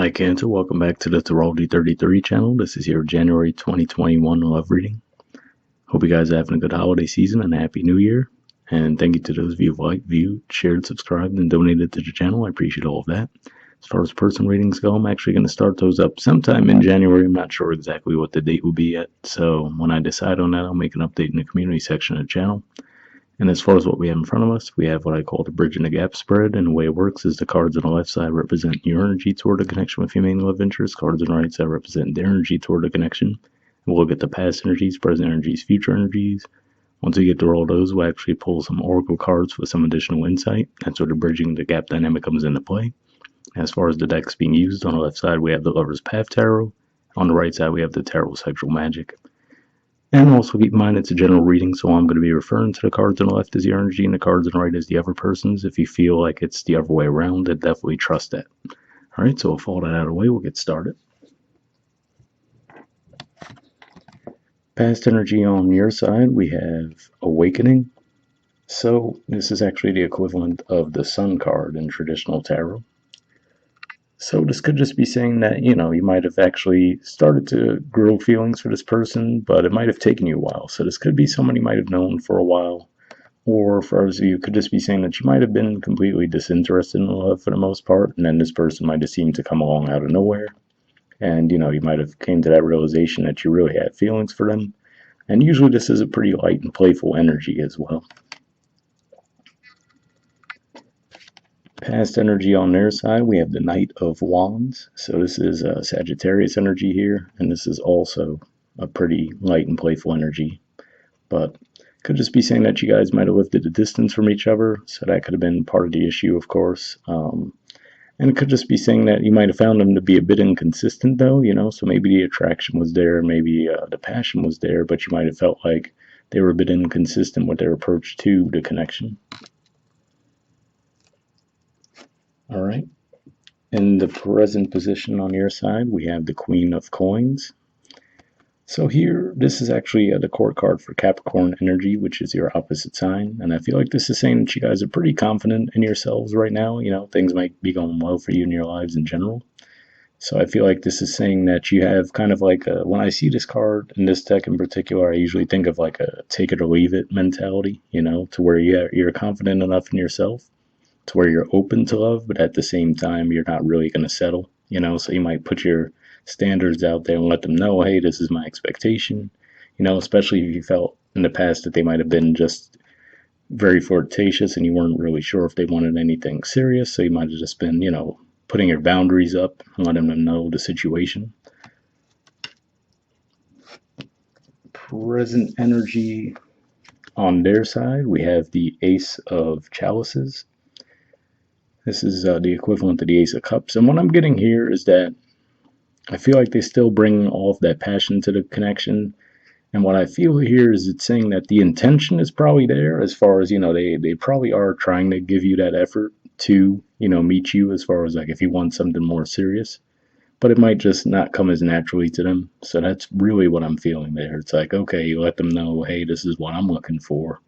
Hi Cancer, welcome back to the Astrology 33 channel. This is your January 2021 love reading. Hope you guys are having a good holiday season and a happy new year. And thank you to those of you who liked, viewed, shared, subscribed, and donated to the channel. I appreciate all of that. As far as person readings go, I'm actually going to start those up sometime in January. I'm not sure exactly what the date will be yet. So when I decide on that, I'll make an update in the community section of the channel. And as far as what we have in front of us, we have what I call the bridge and the gap spread. And the way it works is the cards on the left side represent your energy toward the connection with your main love interest. Cards on the right side represent their energy toward the connection. And we'll look at the past energies, present energies, future energies. Once we get through all those, we'll actually pull some oracle cards for some additional insight. That's where the bridging the gap dynamic comes into play. As far as the decks being used, on the left side we have the Lover's Path Tarot. On the right side we have the Tarot Sexual Magic. And also keep in mind it's a general reading, so I'm going to be referring to the cards on the left as your energy and the cards on the right as the other person's. If you feel like it's the other way around, then definitely trust that. Alright, so with all that out of the way, we'll get started. Past energy on your side, we have Awakening. So this is actually the equivalent of the Sun card in traditional tarot. So this could just be saying that, you might have actually started to grow feelings for this person, but it might have taken you a while. So this could be someone you might have known for a while. Or for others of you, it could just be saying that you might have been completely disinterested in love for the most part, and then this person might have seemed to come along out of nowhere. And, you might have came to that realization that you really had feelings for them. And usually this is a pretty light and playful energy as well. Past energy on their side, we have the Knight of Wands. So this is Sagittarius energy here, and this is also a pretty light and playful energy. But could just be saying that you guys might have lifted a distance from each other, so that could have been part of the issue, of course. And it could just be saying that you might have found them to be a bit inconsistent, though, so maybe the attraction was there, maybe the passion was there, but you might have felt like they were a bit inconsistent with their approach to the connection. All right, in the present position on your side, we have the Queen of Coins. So here, this is actually the court card for Capricorn energy, which is your opposite sign. And I feel like this is saying that you guys are pretty confident in yourselves right now. Things might be going well for you in your lives in general. So I feel like this is saying that you have kind of like when I see this card in this deck in particular, I usually think of like a take it or leave it mentality, to where you're confident enough in yourself to where you're open to love, but at the same time, you're not really going to settle, so you might put your standards out there and let them know, hey, this is my expectation, especially if you felt in the past that they might have been just very flirtatious and you weren't really sure if they wanted anything serious, so you might have just been, putting your boundaries up and letting them know the situation. Present energy on their side, we have the Ace of Chalices. This is the equivalent to the Ace of Cups. And what I'm getting here is that I feel like they still bring all of that passion to the connection. And what I feel here is it's saying that the intention is probably there as far as, they probably are trying to give you that effort to, meet you as far as like if you want something more serious. But it might just not come as naturally to them. So that's really what I'm feeling there. It's like, okay, you let them know, hey, this is what I'm looking for.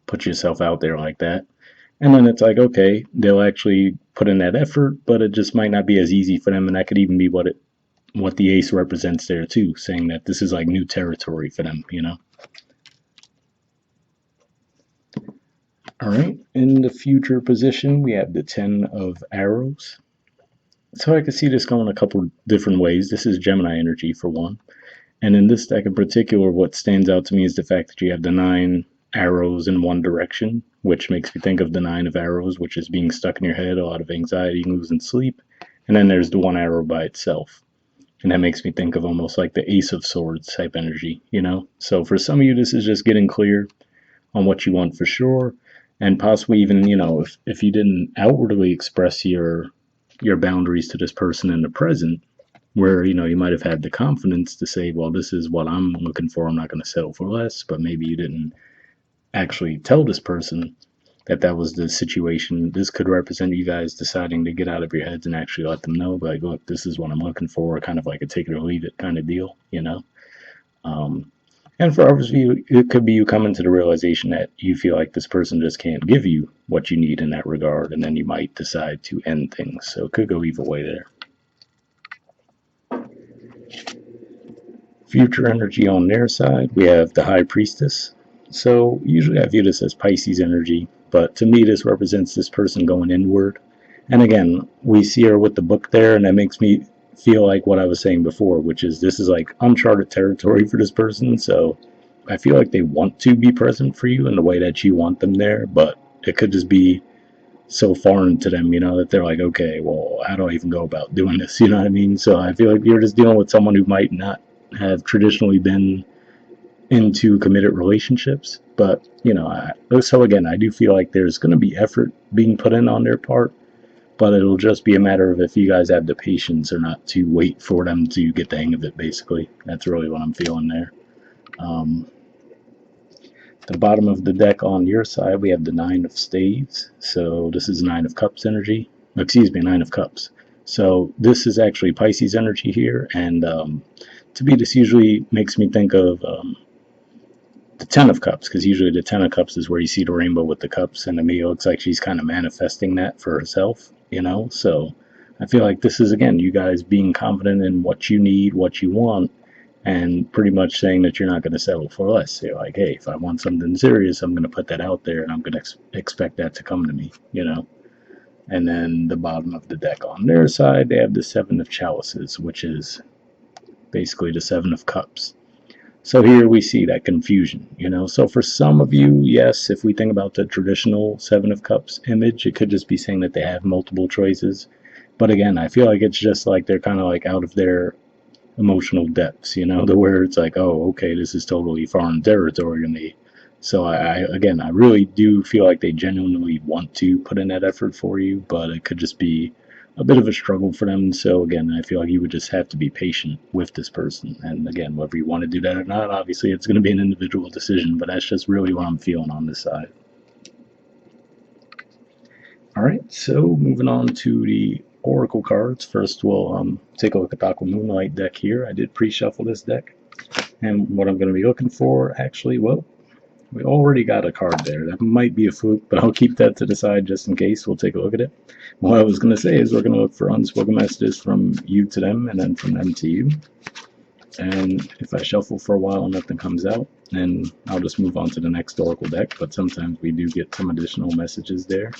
Put yourself out there like that. And then it's like, okay, they'll actually put in that effort, but it just might not be as easy for them. And that could even be what the ace represents there too, saying that this is like new territory for them, All right, in the future position, we have the 10 of Arrows. So I could see this going a couple different ways. This is Gemini energy for one. And in this deck in particular, what stands out to me is the fact that you have the 9 arrows in one direction, which makes me think of the 9 of Arrows, which is being stuck in your head, a lot of anxiety, losing sleep. And then there's the 1 arrow by itself. And that makes me think of almost like the Ace of Swords type energy, So for some of you, this is just getting clear on what you want for sure. And possibly even, if you didn't outwardly express your boundaries to this person in the present, where, you might have had the confidence to say, well, this is what I'm looking for. I'm not going to settle for less. But maybe you didn't actually tell this person that was the situation. This could represent you guys deciding to get out of your heads and actually let them know, like, look, this is what I'm looking for, kind of like a take it or leave it kind of deal, And for others of you, it could be you coming to the realization that you feel like this person just can't give you what you need in that regard, and then you might decide to end things. So it could go either way there. Future energy on their side, we have the High Priestess. So usually I view this as Pisces energy, but to me this represents this person going inward. And again, we see her with the book there, and that makes me feel like what I was saying before, which is this is like uncharted territory for this person. So I feel like they want to be present for you in the way that you want them there, but it could just be so foreign to them, that they're like, okay, well, how do I even go about doing this? You know what I mean? So I feel like you're just dealing with someone who might not have traditionally been into committed relationships. But, so again, I do feel like there's going to be effort being put in on their part, but it'll just be a matter of if you guys have the patience or not to wait for them to get the hang of it, basically. That's really what I'm feeling there. Um, the bottom of the deck on your side, we have the Nine of Staves. So this is Nine of Cups energy. Excuse me, Nine of Cups. So this is actually Pisces energy here, and to me, this usually makes me think of the Ten of Cups, because usually the Ten of Cups is where you see the rainbow with the cups, and to me, it looks like she's kind of manifesting that for herself. So I feel like this is, again, you guys being confident in what you need, what you want, and pretty much saying that you're not going to settle for less. You're like, hey, if I want something serious, I'm going to put that out there, and I'm going to expect that to come to me. And then the bottom of the deck on their side, they have the Seven of Chalices, which is basically the Seven of Cups. So here we see that confusion. So for some of you, yes, if we think about the traditional Seven of Cups image, it could just be saying that they have multiple choices. But again, I feel like it's just like they're kind of like out of their emotional depths, to where it's like, oh, okay, this is totally foreign territory to me. So I really do feel like they genuinely want to put in that effort for you, but it could just be a bit of a struggle for them. So again, I feel like you would just have to be patient with this person. And again, whether you want to do that or not, obviously it's going to be an individual decision, but that's just really what I'm feeling on this side. All right, so moving on to the Oracle cards. First, we'll take a look at the Aqua Moonlight deck here. I did pre-shuffle this deck. And what I'm going to be looking for, actually, well, we already got a card there. That might be a fluke, but I'll keep that to the side just in case. We'll take a look at it. What I was going to say is we're going to look for unspoken messages from you to them and then from them to you. And if I shuffle for a while and nothing comes out, then I'll just move on to the next Oracle deck. But sometimes we do get some additional messages there.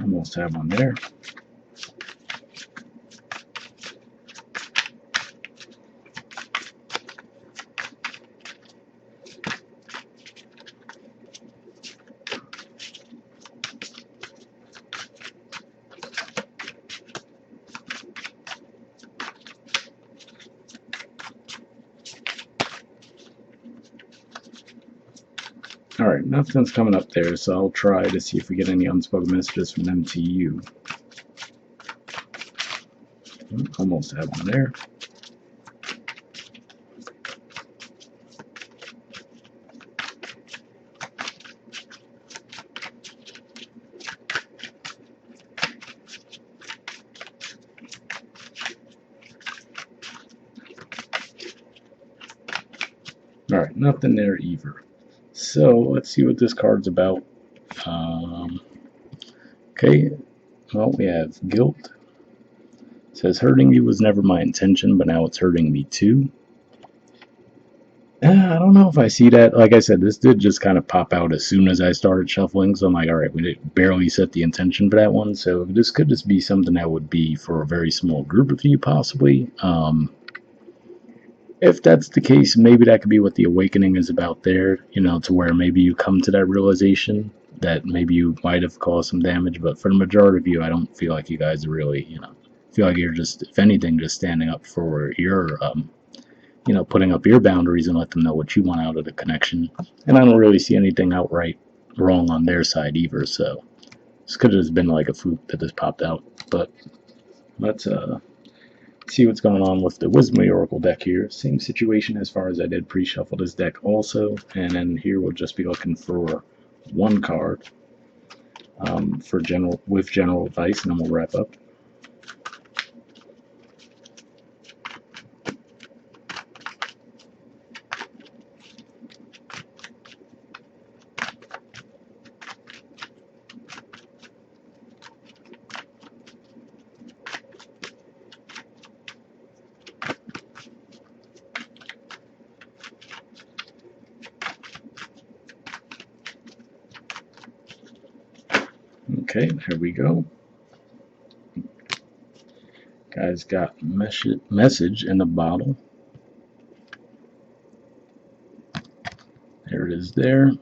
Almost have one there. Alright, nothing's coming up there, so I'll try to see if we get any unspoken messages from them to you. Almost have one there. Alright, nothing there either. So let's see what this card's about. Okay, well, we have guilt. It says, hurting you was never my intention, but now it's hurting me too. I don't know if I see that. Like I said, this did just kind of pop out as soon as I started shuffling, so I'm like, alright, we did barely set the intention for that one, so this could just be something that would be for a very small group of you, possibly. If that's the case, maybe that could be what the awakening is about there, to where maybe you come to that realization that maybe you might have caused some damage, but for the majority of you, I don't feel like you guys are really, feel like you're just, if anything, just standing up for your, putting up your boundaries and let them know what you want out of the connection. And I don't really see anything outright wrong on their side either, so this could have just been like a fluke that just popped out. But let's see what's going on with the Wisdom Oracle deck here. Same situation as far as I did pre-shuffle this deck also, and then here we'll just be looking for one card for general advice, and then we'll wrap up. Okay, there we go. Guys got message in the bottle. There it is there.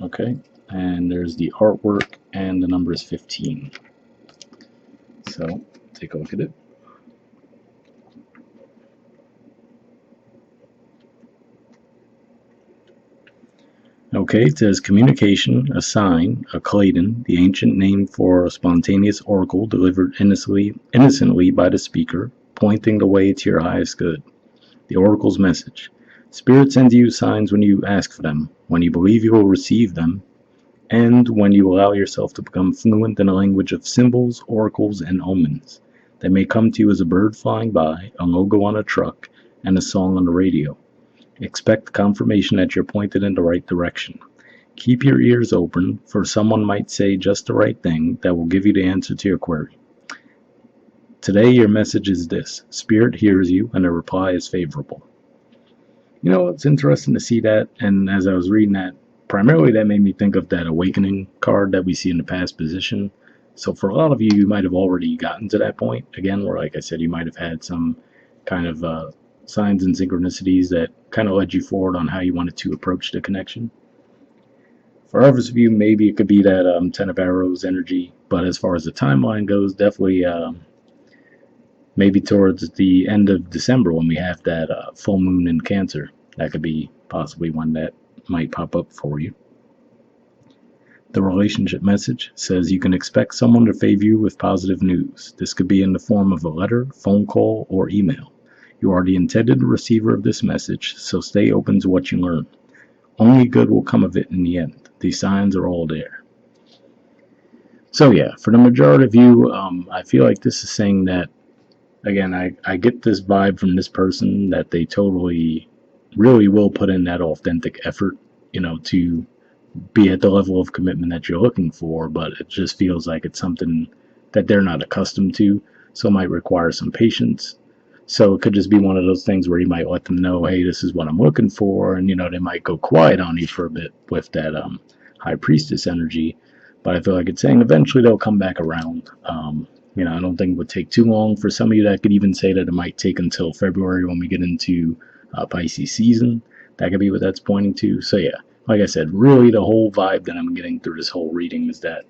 Okay, and there's the artwork, and the number is 15. So take a look at it. Okay, it says communication, a sign, a Claydon, the ancient name for a spontaneous oracle delivered innocently by the speaker, pointing the way to your highest good. The oracle's message. Spirit sends you signs when you ask for them, when you believe you will receive them, and when you allow yourself to become fluent in the language of symbols, oracles, and omens. They may come to you as a bird flying by, a logo on a truck, and a song on the radio. Expect confirmation that you're pointed in the right direction. Keep your ears open, for someone might say just the right thing that will give you the answer to your query. Today, your message is this: Spirit hears you, and the reply is favorable. You know, it's interesting to see that, and as I was reading that, primarily that made me think of that awakening card that we see in the past position. So for a lot of you, you might have already gotten to that point, again, where, like I said, you might have had some kind of signs and synchronicities that kind of led you forward on how you wanted to approach the connection. For others of you, maybe it could be that Ten of Arrows energy, but as far as the timeline goes, definitely maybe towards the end of December when we have that full moon in Cancer. That could be possibly one that might pop up for you. The relationship message says you can expect someone to favor you with positive news. This could be in the form of a letter, phone call, or email. You are the intended receiver of this message, so stay open to what you learn. Only good will come of it in the end. The signs are all there. So yeah, for the majority of you, I feel like this is saying that, again, I get this vibe from this person that they totally really will put in that authentic effort, to be at the level of commitment that you're looking for, but it just feels like it's something that they're not accustomed to, so it might require some patience. So it could just be one of those things where you might let them know, hey, this is what I'm looking for, and they might go quiet on you for a bit with that high priestess energy. But I feel like it's saying eventually they'll come back around. I don't think it would take too long. For some of you, that could even say that it might take until February when we get into Pisces season. That could be what that's pointing to. So yeah, like I said, really the whole vibe that I'm getting through this whole reading is that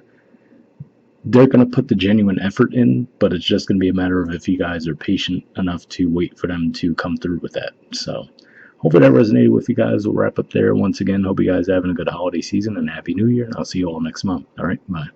they're going to put the genuine effort in, but it's just going to be a matter of if you guys are patient enough to wait for them to come through with that. So hopefully that resonated with you guys. We'll wrap up there. Once again, hope you guys are having a good holiday season and Happy New Year, and I'll see you all next month. All right, bye.